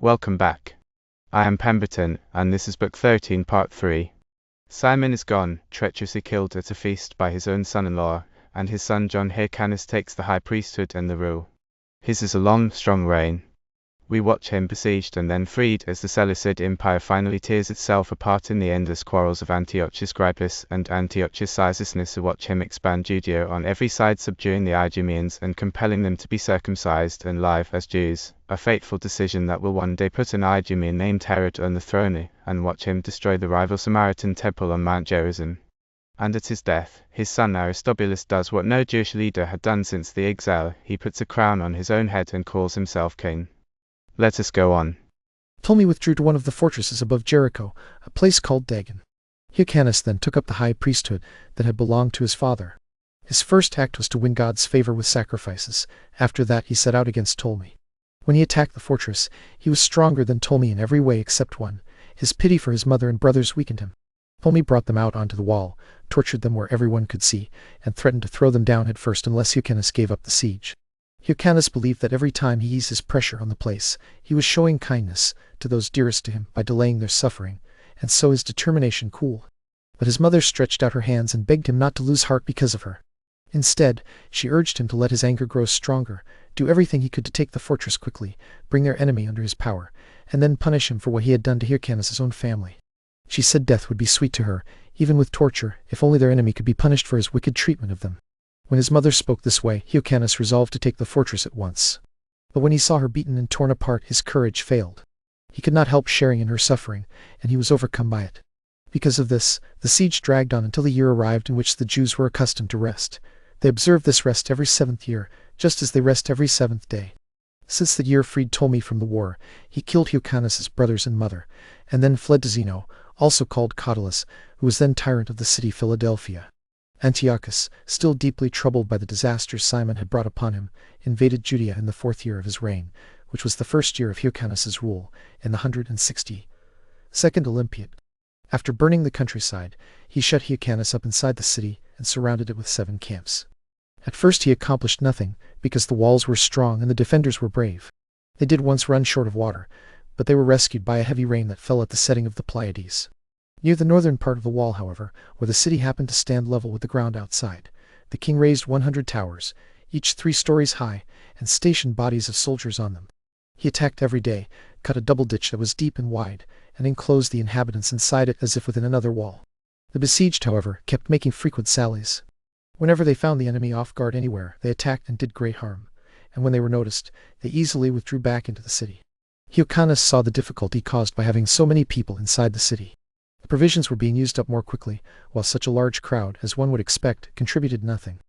Welcome back. I am Pemberton, and this is Book 13, Part 3. Simon is gone, treacherously killed at a feast by his own son-in-law, and his son John Hyrcanus takes the high priesthood and the rule. His is a long, strong reign. We watch him besieged and then freed as the Seleucid Empire finally tears itself apart in the endless quarrels of Antiochus Grypus and Antiochus Cyzicenus, who watch him expand Judea on every side, subduing the Idumeans and compelling them to be circumcised and live as Jews, a fateful decision that will one day put an Idumean named Herod on the throne, and watch him destroy the rival Samaritan temple on Mount Gerizim. And at his death, his son Aristobulus does what no Jewish leader had done since the exile: he puts a crown on his own head and calls himself king. Let us go on. Ptolemy withdrew to one of the fortresses above Jericho, a place called Diadem. Hyrcanus then took up the high priesthood that had belonged to his father. His first act was to win God's favor with sacrifices. After that he set out against Ptolemy. When he attacked the fortress, he was stronger than Ptolemy in every way except one: his pity for his mother and brothers weakened him. Ptolemy brought them out onto the wall, tortured them where everyone could see, and threatened to throw them down headfirst unless Hyrcanus gave up the siege. Hyrcanus believed that every time he eased his pressure on the place, he was showing kindness to those dearest to him by delaying their suffering, and so his determination cooled. But his mother stretched out her hands and begged him not to lose heart because of her. Instead, she urged him to let his anger grow stronger, do everything he could to take the fortress quickly, bring their enemy under his power, and then punish him for what he had done to Hyrcanus' own family. She said death would be sweet to her, even with torture, if only their enemy could be punished for his wicked treatment of them. When his mother spoke this way, Hyrcanus resolved to take the fortress at once. But when he saw her beaten and torn apart, his courage failed. He could not help sharing in her suffering, and he was overcome by it. Because of this, the siege dragged on until the year arrived in which the Jews were accustomed to rest. They observed this rest every 7th year, just as they rest every 7th day. Since the year freed Ptolemy from the war, he killed Hyrcanus' brothers and mother, and then fled to Zeno, also called Catullus, who was then tyrant of the city Philadelphia. Antiochus, still deeply troubled by the disasters Simon had brought upon him, invaded Judea in the 4th year of his reign, which was the 1st year of Hyrcanus' rule, in the 162nd Olympiad. After burning the countryside, he shut Hyrcanus up inside the city and surrounded it with 7 camps. At first he accomplished nothing, because the walls were strong and the defenders were brave. They did once run short of water, but they were rescued by a heavy rain that fell at the setting of the Pleiades. Near the northern part of the wall, however, where the city happened to stand level with the ground outside, the king raised 100 towers, each 3 stories high, and stationed bodies of soldiers on them. He attacked every day, cut a double ditch that was deep and wide, and enclosed the inhabitants inside it as if within another wall. The besieged, however, kept making frequent sallies. Whenever they found the enemy off guard anywhere, they attacked and did great harm, and when they were noticed, they easily withdrew back into the city. Hyrcanus saw the difficulty caused by having so many people inside the city. The provisions were being used up more quickly, while such a large crowd, as one would expect, contributed nothing.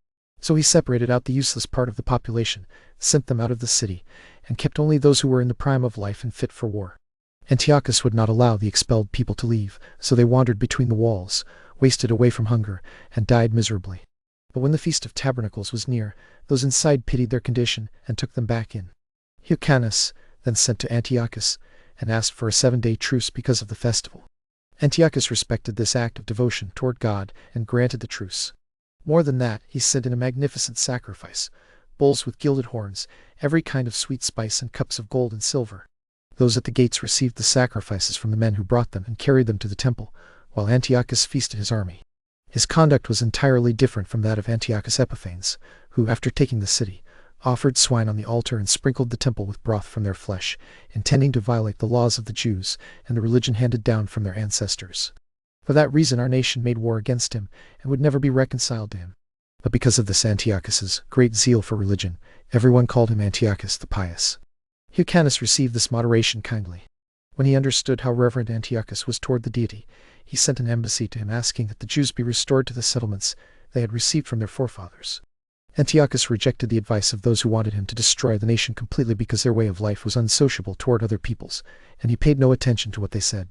So he separated out the useless part of the population, sent them out of the city, and kept only those who were in the prime of life and fit for war. Antiochus would not allow the expelled people to leave, so they wandered between the walls, wasted away from hunger, and died miserably. But when the Feast of Tabernacles was near, those inside pitied their condition and took them back in. Hyrcanus then sent to Antiochus and asked for a 7-day truce because of the festival. Antiochus respected this act of devotion toward God and granted the truce. More than that, he sent in a magnificent sacrifice: bowls with gilded horns, every kind of sweet spice, and cups of gold and silver. Those at the gates received the sacrifices from the men who brought them and carried them to the temple, while Antiochus feasted his army. His conduct was entirely different from that of Antiochus Epiphanes, who, after taking the city, offered swine on the altar and sprinkled the temple with broth from their flesh, intending to violate the laws of the Jews and the religion handed down from their ancestors. For that reason our nation made war against him and would never be reconciled to him. But because of this Antiochus's great zeal for religion, everyone called him Antiochus the Pious. Hyrcanus received this moderation kindly. When he understood how reverent Antiochus was toward the deity, he sent an embassy to him asking that the Jews be restored to the settlements they had received from their forefathers. Antiochus rejected the advice of those who wanted him to destroy the nation completely because their way of life was unsociable toward other peoples, and he paid no attention to what they said.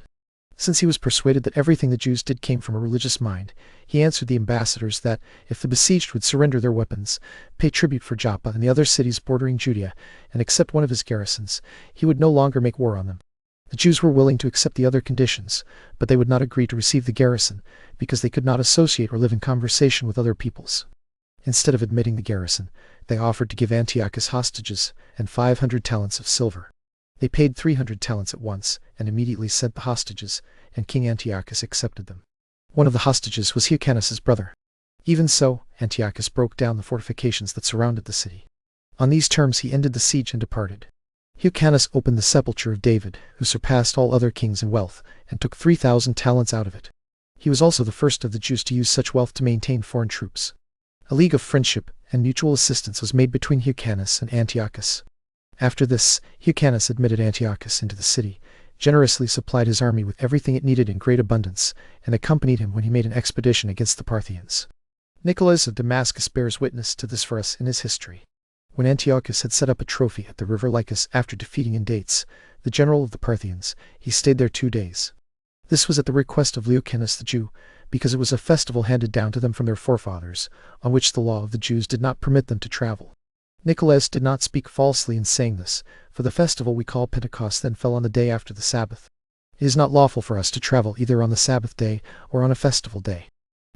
Since he was persuaded that everything the Jews did came from a religious mind, he answered the ambassadors that, if the besieged would surrender their weapons, pay tribute for Joppa and the other cities bordering Judea, and accept one of his garrisons, he would no longer make war on them. The Jews were willing to accept the other conditions, but they would not agree to receive the garrison, because they could not associate or live in conversation with other peoples. Instead of admitting the garrison, they offered to give Antiochus hostages and 500 talents of silver. They paid 300 talents at once, and immediately sent the hostages, and King Antiochus accepted them. One of the hostages was Hyrcanus' brother. Even so, Antiochus broke down the fortifications that surrounded the city. On these terms he ended the siege and departed. Hyrcanus opened the sepulchre of David, who surpassed all other kings in wealth, and took 3,000 talents out of it. He was also the first of the Jews to use such wealth to maintain foreign troops. A league of friendship and mutual assistance was made between Hyrcanus and Antiochus. After this, Hyrcanus admitted Antiochus into the city, generously supplied his army with everything it needed in great abundance, and accompanied him when he made an expedition against the Parthians. Nicholas of Damascus bears witness to this for us in his history. When Antiochus had set up a trophy at the river Lycus after defeating in Dates, the general of the Parthians, he stayed there 2 days. This was at the request of Hyrcanus the Jew, because it was a festival handed down to them from their forefathers, on which the law of the Jews did not permit them to travel. Nicholas did not speak falsely in saying this, for the festival we call Pentecost then fell on the day after the Sabbath. It is not lawful for us to travel either on the Sabbath day or on a festival day.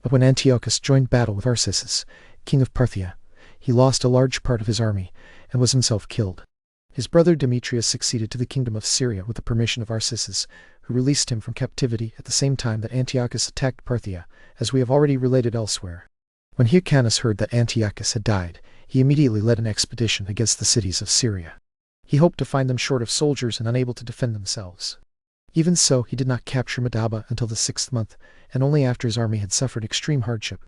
But when Antiochus joined battle with Aristobulus, king of Parthia, he lost a large part of his army, and was himself killed. His brother Demetrius succeeded to the kingdom of Syria with the permission of Aristobulus, who released him from captivity at the same time that Antiochus attacked Parthia, as we have already related elsewhere. When Hyrcanus heard that Antiochus had died, he immediately led an expedition against the cities of Syria. He hoped to find them short of soldiers and unable to defend themselves. Even so, he did not capture Medaba until the 6th month, and only after his army had suffered extreme hardship.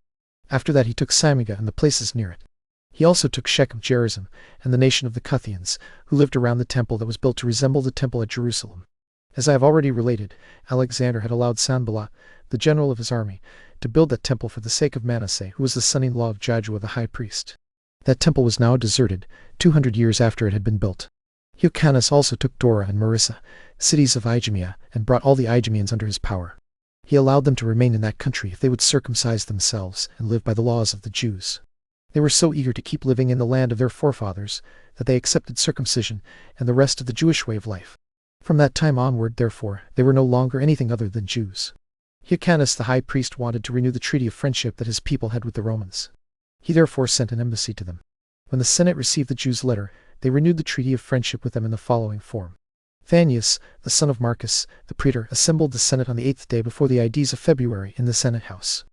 After that he took Symaga and the places near it. He also took Shechem, Gerizim, and the nation of the Cuthians, who lived around the temple that was built to resemble the temple at Jerusalem. As I have already related, Alexander had allowed Sanballat, the general of his army, to build that temple for the sake of Manasseh, who was the son-in-law of Jaddua the high priest. That temple was now deserted, 200 years after it had been built. Hyrcanus also took Dora and Marissa, cities of Idumea, and brought all the Idumeans under his power. He allowed them to remain in that country if they would circumcise themselves and live by the laws of the Jews. They were so eager to keep living in the land of their forefathers that they accepted circumcision and the rest of the Jewish way of life. From that time onward, therefore, they were no longer anything other than Jews. Hyrcanus the high priest wanted to renew the treaty of friendship that his people had with the Romans. He therefore sent an embassy to them. When the Senate received the Jews' letter, they renewed the treaty of friendship with them in the following form. Flavius, the son of Marcus, the praetor, assembled the Senate on the 8th day before the Ides of February in the Senate house.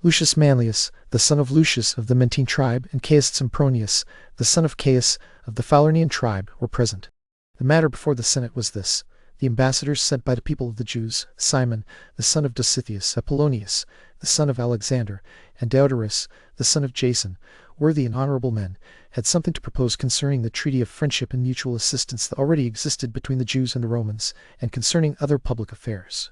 Lucius Manlius, the son of Lucius of the Mentine tribe, and Caius Sempronius, the son of Caius of the Falernian tribe, were present. The matter before the Senate was this: the ambassadors sent by the people of the Jews, Simon, the son of Dositheus, Apollonius, the son of Alexander, and Diodorus, the son of Jason, worthy and honorable men, had something to propose concerning the treaty of friendship and mutual assistance that already existed between the Jews and the Romans, and concerning other public affairs.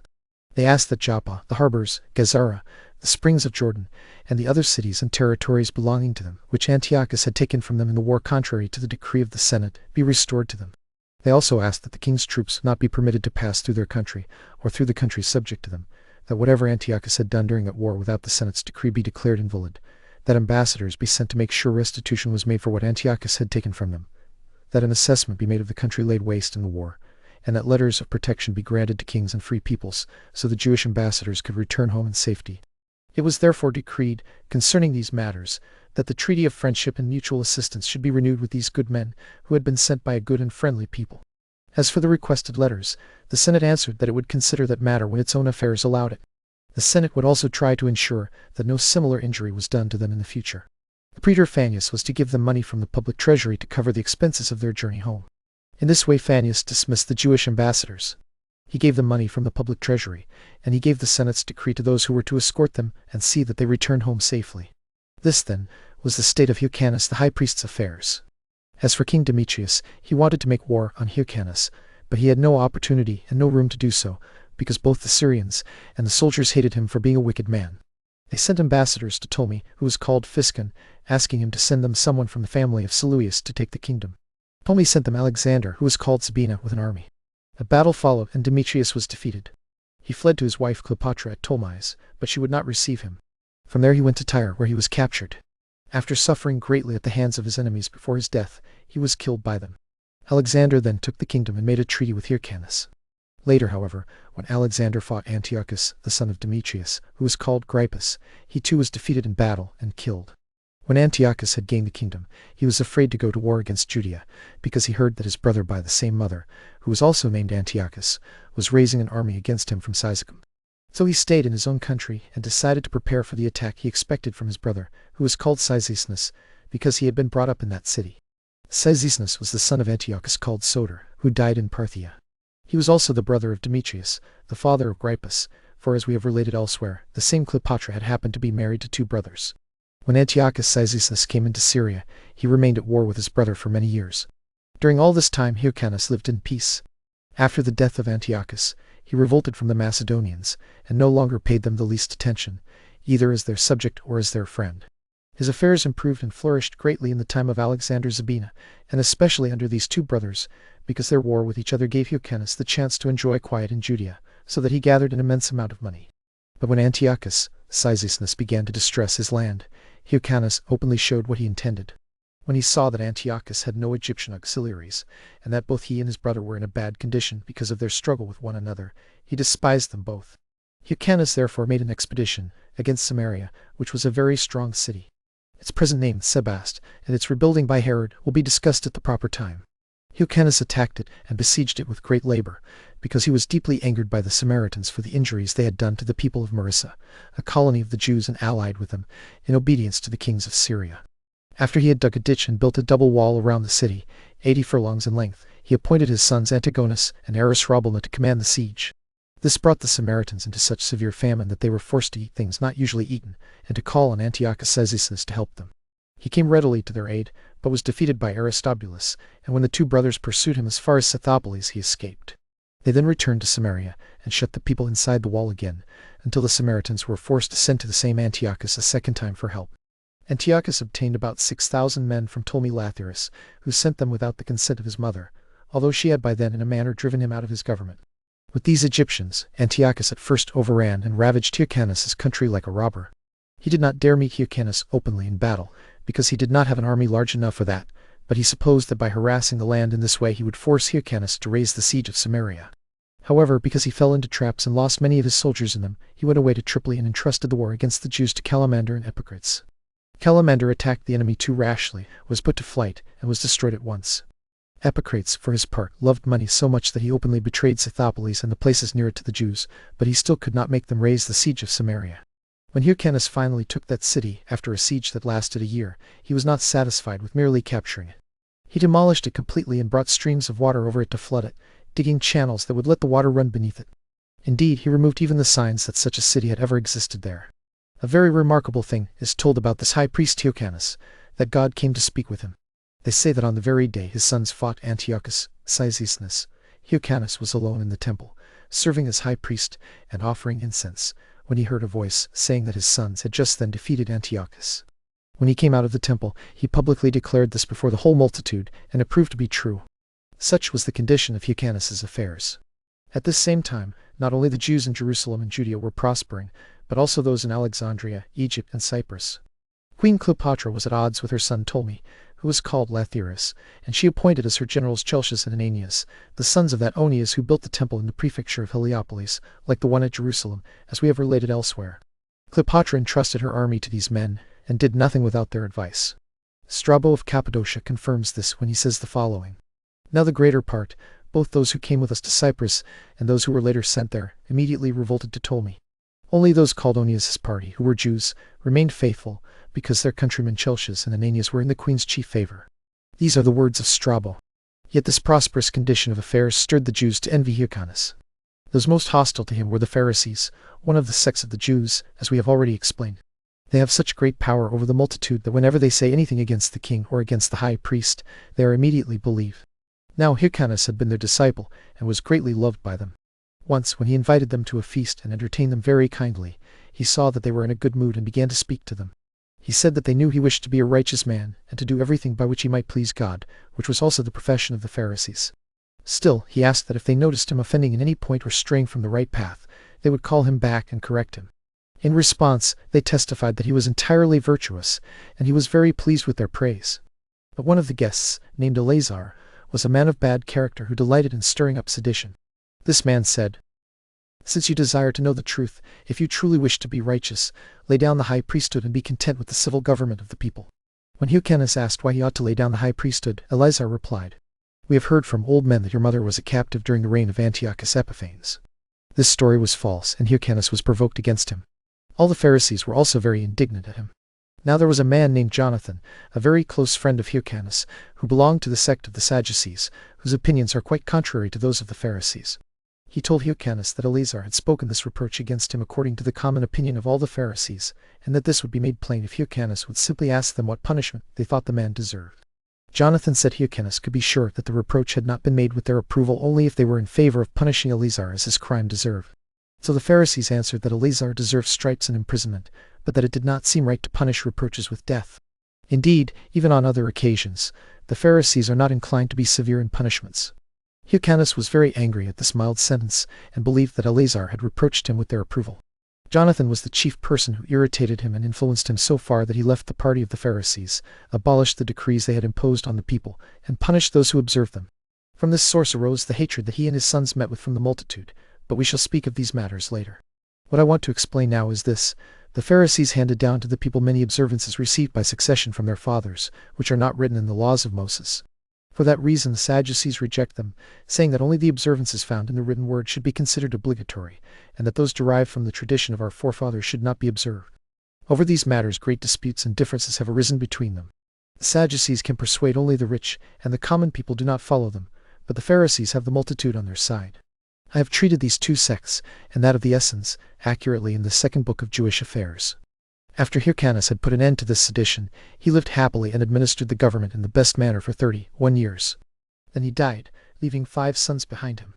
They asked that Joppa, the harbors, Gazara, the springs of Jordan, and the other cities and territories belonging to them, which Antiochus had taken from them in the war contrary to the decree of the Senate, be restored to them. They also asked that the king's troops not be permitted to pass through their country, or through the country subject to them, that whatever Antiochus had done during that war without the Senate's decree be declared invalid, that ambassadors be sent to make sure restitution was made for what Antiochus had taken from them, that an assessment be made of the country laid waste in the war, and that letters of protection be granted to kings and free peoples, so the Jewish ambassadors could return home in safety. It was therefore decreed, concerning these matters, that the treaty of friendship and mutual assistance should be renewed with these good men, who had been sent by a good and friendly people. As for the requested letters, the Senate answered that it would consider that matter when its own affairs allowed it. The Senate would also try to ensure that no similar injury was done to them in the future. The praetor Flavius was to give them money from the public treasury to cover the expenses of their journey home. In this way Flavius dismissed the Jewish ambassadors. He gave them money from the public treasury, and he gave the Senate's decree to those who were to escort them and see that they returned home safely. This, then, was the state of Hyrcanus the high priest's affairs. As for King Demetrius, he wanted to make war on Hyrcanus, but he had no opportunity and no room to do so, because both the Syrians and the soldiers hated him for being a wicked man. They sent ambassadors to Ptolemy, who was called Physcon, asking him to send them someone from the family of Seleucus to take the kingdom. Ptolemy sent them Alexander, who was called Sabina, with an army. A battle followed, and Demetrius was defeated. He fled to his wife Cleopatra at Ptolemais, but she would not receive him. From there he went to Tyre, where he was captured. After suffering greatly at the hands of his enemies before his death, he was killed by them. Alexander then took the kingdom and made a treaty with Hyrcanus. Later, however, when Alexander fought Antiochus, the son of Demetrius, who was called Grypus, he too was defeated in battle and killed. When Antiochus had gained the kingdom, he was afraid to go to war against Judea, because he heard that his brother by the same mother, who was also named Antiochus, was raising an army against him from Cyzicenus. So he stayed in his own country and decided to prepare for the attack he expected from his brother, who was called Cyzicenus, because he had been brought up in that city. Cyzicenus was the son of Antiochus called Soter, who died in Parthia. He was also the brother of Demetrius, the father of Grypus, for as we have related elsewhere, the same Cleopatra had happened to be married to two brothers. When Antiochus Cyzicenus came into Syria, he remained at war with his brother for many years. During all this time Hyrcanus lived in peace. After the death of Antiochus, he revolted from the Macedonians, and no longer paid them the least attention, either as their subject or as their friend. His affairs improved and flourished greatly in the time of Alexander Zabina, and especially under these two brothers, because their war with each other gave Hyrcanus the chance to enjoy quiet in Judea, so that he gathered an immense amount of money. But when Antiochus Cyzicenus began to distress his land, Hyrcanus openly showed what he intended. When he saw that Antiochus had no Egyptian auxiliaries, and that both he and his brother were in a bad condition because of their struggle with one another, he despised them both. Hyrcanus therefore made an expedition against Samaria, which was a very strong city. Its present name, Sebast, and its rebuilding by Herod will be discussed at the proper time. Hyrcanus attacked it and besieged it with great labor, because he was deeply angered by the Samaritans for the injuries they had done to the people of Marissa, a colony of the Jews and allied with them, in obedience to the kings of Syria. After he had dug a ditch and built a double wall around the city, 80 furlongs in length, he appointed his sons Antigonus and Aristobulus to command the siege. This brought the Samaritans into such severe famine that they were forced to eat things not usually eaten, and to call on Antiochus Cyzicenus to help them. He came readily to their aid, but was defeated by Aristobulus, and when the two brothers pursued him as far as Scythopolis, he escaped. They then returned to Samaria, and shut the people inside the wall again, until the Samaritans were forced to send to the same Antiochus a second time for help. Antiochus obtained about 6,000 men from Ptolemy Lathyrus, who sent them without the consent of his mother, although she had by then in a manner driven him out of his government. With these Egyptians, Antiochus at first overran and ravaged Hyrcanus' country like a robber. He did not dare meet Hyrcanus openly in battle, because he did not have an army large enough for that, but he supposed that by harassing the land in this way he would force Hyrcanus to raise the siege of Samaria. However, because he fell into traps and lost many of his soldiers in them, he went away to Tripoli and entrusted the war against the Jews to Calamander and Epicrates. Calamander attacked the enemy too rashly, was put to flight, and was destroyed at once. Epicrates, for his part, loved money so much that he openly betrayed Scythopolis and the places near it to the Jews, but he still could not make them raise the siege of Samaria. When Hyrcanus finally took that city, after a siege that lasted a year, he was not satisfied with merely capturing it. He demolished it completely and brought streams of water over it to flood it, digging channels that would let the water run beneath it. Indeed, he removed even the signs that such a city had ever existed there. A very remarkable thing is told about this high priest Hyrcanus, that God came to speak with him. They say that on the very day his sons fought Antiochus Cyzicenus, Hyrcanus was alone in the temple, serving as high priest and offering incense, when he heard a voice saying that his sons had just then defeated Antiochus. When he came out of the temple, he publicly declared this before the whole multitude, and it proved to be true. Such was the condition of Hyrcanus' affairs. At this same time, not only the Jews in Jerusalem and Judea were prospering, but also those in Alexandria, Egypt, and Cyprus. Queen Cleopatra was at odds with her son Ptolemy, who was called Lathyrus, and she appointed as her generals Chelcias and Ananias, the sons of that Onias who built the temple in the prefecture of Heliopolis, like the one at Jerusalem, as we have related elsewhere. Cleopatra entrusted her army to these men, and did nothing without their advice. Strabo of Cappadocia confirms this when he says the following: Now the greater part, both those who came with us to Cyprus and those who were later sent there, immediately revolted to Ptolemy. Only those called Onias' party, who were Jews, remained faithful, because their countrymen Chelcias and Ananias were in the queen's chief favor. These are the words of Strabo. Yet this prosperous condition of affairs stirred the Jews to envy Hyrcanus. Those most hostile to him were the Pharisees, one of the sects of the Jews, as we have already explained. They have such great power over the multitude that whenever they say anything against the king or against the high priest, they are immediately believed. Now Hyrcanus had been their disciple, and was greatly loved by them. Once, when he invited them to a feast and entertained them very kindly, he saw that they were in a good mood and began to speak to them. He said that they knew he wished to be a righteous man, and to do everything by which he might please God, which was also the profession of the Pharisees. Still, he asked that if they noticed him offending in any point or straying from the right path, they would call him back and correct him. In response, they testified that he was entirely virtuous, and he was very pleased with their praise. But one of the guests, named Eleazar, was a man of bad character who delighted in stirring up sedition. This man said, Since you desire to know the truth, if you truly wish to be righteous, lay down the high priesthood and be content with the civil government of the people. When Hyrcanus asked why he ought to lay down the high priesthood, Eleazar replied, "We have heard from old men that your mother was a captive during the reign of Antiochus Epiphanes." This story was false, and Hyrcanus was provoked against him. All the Pharisees were also very indignant at him. Now there was a man named Jonathan, a very close friend of Hyrcanus, who belonged to the sect of the Sadducees, whose opinions are quite contrary to those of the Pharisees. He told Hyrcanus that Eleazar had spoken this reproach against him according to the common opinion of all the Pharisees, and that this would be made plain if Hyrcanus would simply ask them what punishment they thought the man deserved. Jonathan said Hyrcanus could be sure that the reproach had not been made with their approval only if they were in favor of punishing Eleazar as his crime deserved. So the Pharisees answered that Eleazar deserved stripes and imprisonment, but that it did not seem right to punish reproaches with death. Indeed, even on other occasions, the Pharisees are not inclined to be severe in punishments. Hyrcanus was very angry at this mild sentence, and believed that Eleazar had reproached him with their approval. Jonathan was the chief person who irritated him and influenced him so far that he left the party of the Pharisees, abolished the decrees they had imposed on the people, and punished those who observed them. From this source arose the hatred that he and his sons met with from the multitude, but we shall speak of these matters later. What I want to explain now is this. The Pharisees handed down to the people many observances received by succession from their fathers, which are not written in the laws of Moses. For that reason the Sadducees reject them, saying that only the observances found in the written word should be considered obligatory, and that those derived from the tradition of our forefathers should not be observed. Over these matters great disputes and differences have arisen between them. The Sadducees can persuade only the rich, and the common people do not follow them, but the Pharisees have the multitude on their side. I have treated these two sects, and that of the Essenes, accurately in the second book of Jewish Affairs. After Hyrcanus had put an end to this sedition, he lived happily and administered the government in the best manner for 31 years. Then he died, leaving 5 sons behind him.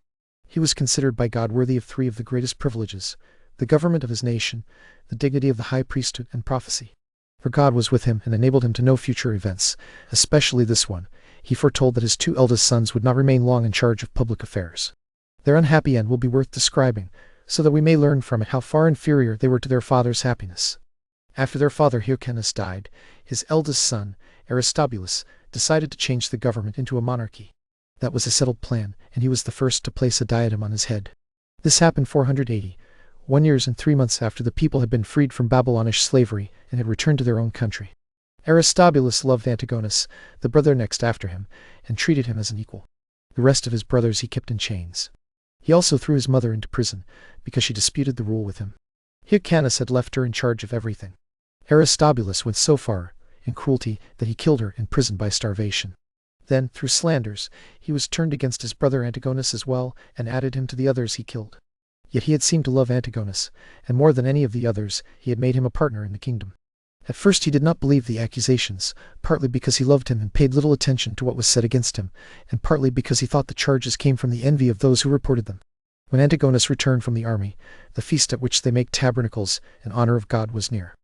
He was considered by God worthy of 3 of the greatest privileges: the government of his nation, the dignity of the high priesthood, and prophecy. For God was with him and enabled him to know future events, especially this one. He foretold that his 2 eldest sons would not remain long in charge of public affairs. Their unhappy end will be worth describing, so that we may learn from it how far inferior they were to their father's happiness. After their father Hyrcanus died, his eldest son, Aristobulus, decided to change the government into a monarchy. That was a settled plan, and he was the first to place a diadem on his head. This happened 480, 1 year and 3 months after the people had been freed from Babylonish slavery and had returned to their own country. Aristobulus loved Antiochus, the brother next after him, and treated him as an equal. The rest of his brothers he kept in chains. He also threw his mother into prison, because she disputed the rule with him. Hyrcanus had left her in charge of everything. Aristobulus went so far, in cruelty, that he killed her in prison by starvation. Then, through slanders, he was turned against his brother Antiochus as well, and added him to the others he killed. Yet he had seemed to love Antiochus, and more than any of the others, he had made him a partner in the kingdom. At first he did not believe the accusations, partly because he loved him and paid little attention to what was said against him, and partly because he thought the charges came from the envy of those who reported them. When Antiochus returned from the army, the feast at which they make tabernacles in honor of God was near.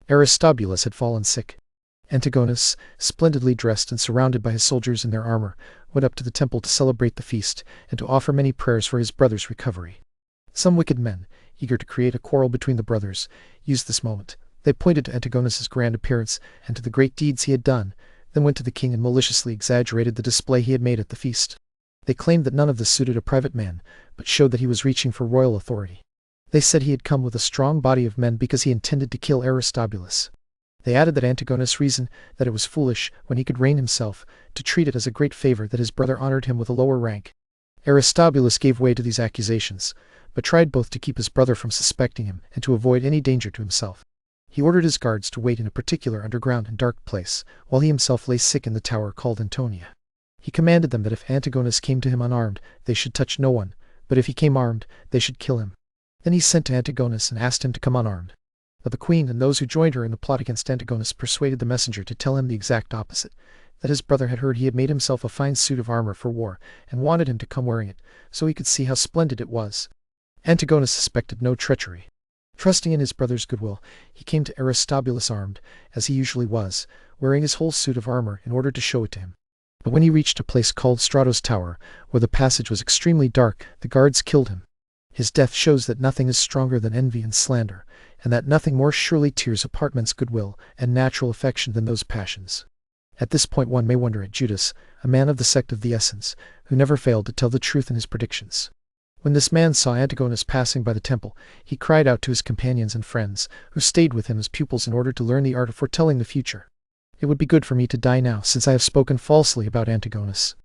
Aristobulus had fallen sick. Antiochus, splendidly dressed and surrounded by his soldiers in their armor, went up to the temple to celebrate the feast and to offer many prayers for his brother's recovery. Some wicked men, eager to create a quarrel between the brothers, used this moment. They pointed to Antiochus's grand appearance and to the great deeds he had done, then went to the king and maliciously exaggerated the display he had made at the feast. They claimed that none of this suited a private man, but showed that he was reaching for royal authority. They said he had come with a strong body of men because he intended to kill Aristobulus. They added that Antiochus reasoned that it was foolish, when he could reign himself, to treat it as a great favor that his brother honored him with a lower rank. Aristobulus gave way to these accusations, but tried both to keep his brother from suspecting him and to avoid any danger to himself. He ordered his guards to wait in a particular underground and dark place, while he himself lay sick in the tower called Antonia. He commanded them that if Antiochus came to him unarmed, they should touch no one, but if he came armed, they should kill him. Then he sent to Antiochus and asked him to come unarmed. But the queen and those who joined her in the plot against Antiochus persuaded the messenger to tell him the exact opposite, that his brother had heard he had made himself a fine suit of armor for war, and wanted him to come wearing it, so he could see how splendid it was. Antiochus suspected no treachery. Trusting in his brother's goodwill, he came to Aristobulus armed, as he usually was, wearing his whole suit of armor in order to show it to him. But when he reached a place called Strato's Tower, where the passage was extremely dark, the guards killed him. His death shows that nothing is stronger than envy and slander, and that nothing more surely tears apart men's goodwill and natural affection than those passions. At this point one may wonder at Judas, a man of the sect of the Essenes, who never failed to tell the truth in his predictions. When this man saw Antiochus passing by the temple, he cried out to his companions and friends, who stayed with him as pupils in order to learn the art of foretelling the future. It would be good for me to die now, since I have spoken falsely about Antigonus.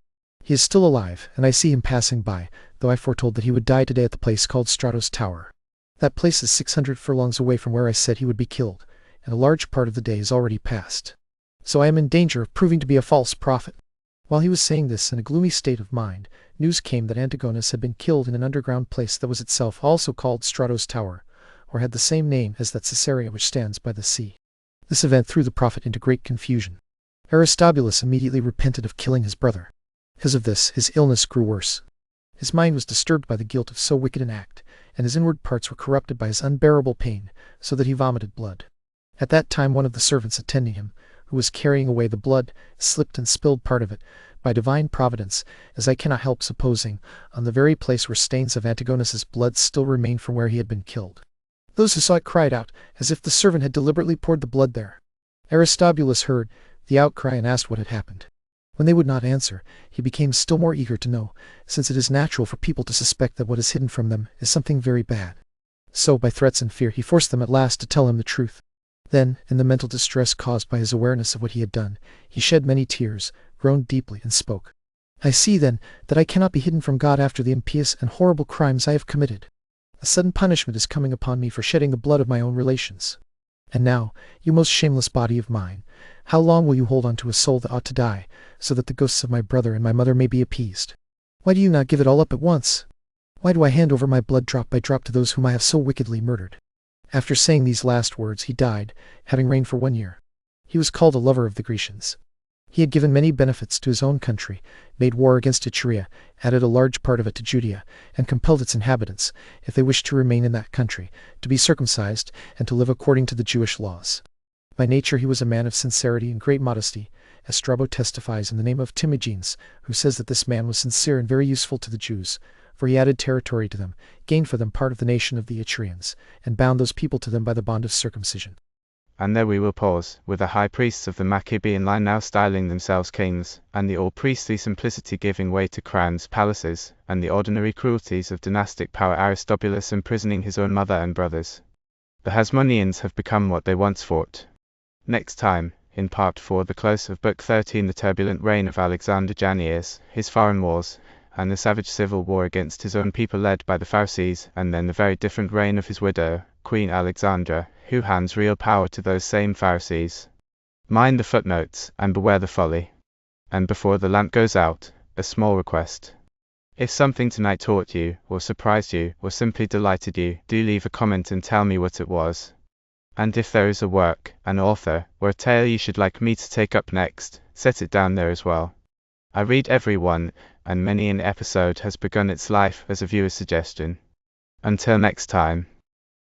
He is still alive, and I see him passing by, though I foretold that he would die today at the place called Strato's Tower. That place is 600 furlongs away from where I said he would be killed, and a large part of the day is already past. So I am in danger of proving to be a false prophet. While he was saying this in a gloomy state of mind, news came that Antigonus had been killed in an underground place that was itself also called Strato's Tower, or had the same name as that Caesarea which stands by the sea. This event threw the prophet into great confusion. Aristobulus immediately repented of killing his brother. Because of this, his illness grew worse. His mind was disturbed by the guilt of so wicked an act, and his inward parts were corrupted by his unbearable pain, so that he vomited blood. At that time one of the servants attending him, who was carrying away the blood, slipped and spilled part of it, by divine providence, as I cannot help supposing, on the very place where stains of Antigonus's blood still remained from where he had been killed. Those who saw it cried out, as if the servant had deliberately poured the blood there. Aristobulus heard the outcry and asked what had happened. When they would not answer, he became still more eager to know, since it is natural for people to suspect that what is hidden from them is something very bad. So, by threats and fear, he forced them at last to tell him the truth. Then, in the mental distress caused by his awareness of what he had done, he shed many tears, groaned deeply, and spoke. I see, then, that I cannot be hidden from God after the impious and horrible crimes I have committed. A sudden punishment is coming upon me for shedding the blood of my own relations. And now, you most shameless body of mine, how long will you hold on to a soul that ought to die, so that the ghosts of my brother and my mother may be appeased? Why do you not give it all up at once? Why do I hand over my blood drop by drop to those whom I have so wickedly murdered? After saying these last words, he died, having reigned for 1 year. He was called a lover of the Grecians. He had given many benefits to his own country, made war against Etruria, added a large part of it to Judea, and compelled its inhabitants, if they wished to remain in that country, to be circumcised, and to live according to the Jewish laws. By nature he was a man of sincerity and great modesty, as Strabo testifies in the name of Timagenes, who says that this man was sincere and very useful to the Jews, for he added territory to them, gained for them part of the nation of the Etrians, and bound those people to them by the bond of circumcision. And there we will pause, with the high priests of the Maccabean line now styling themselves kings, and the all-priestly simplicity giving way to crowns, palaces, and the ordinary cruelties of dynastic power, Aristobulus imprisoning his own mother and brothers. The Hasmoneans have become what they once fought. Next time, in Part 4, the close of Book 13, the turbulent reign of Alexander Jannaeus, his foreign wars, and the savage civil war against his own people led by the Pharisees, and then the very different reign of his widow, Queen Alexandra, who hands real power to those same Pharisees. Mind the footnotes, and beware the folly. And before the lamp goes out, a small request. If something tonight taught you, or surprised you, or simply delighted you, do leave a comment and tell me what it was. And if there is a work, an author, or a tale you should like me to take up next, set it down there as well. I read every one, and many an episode has begun its life as a viewer's suggestion. Until next time.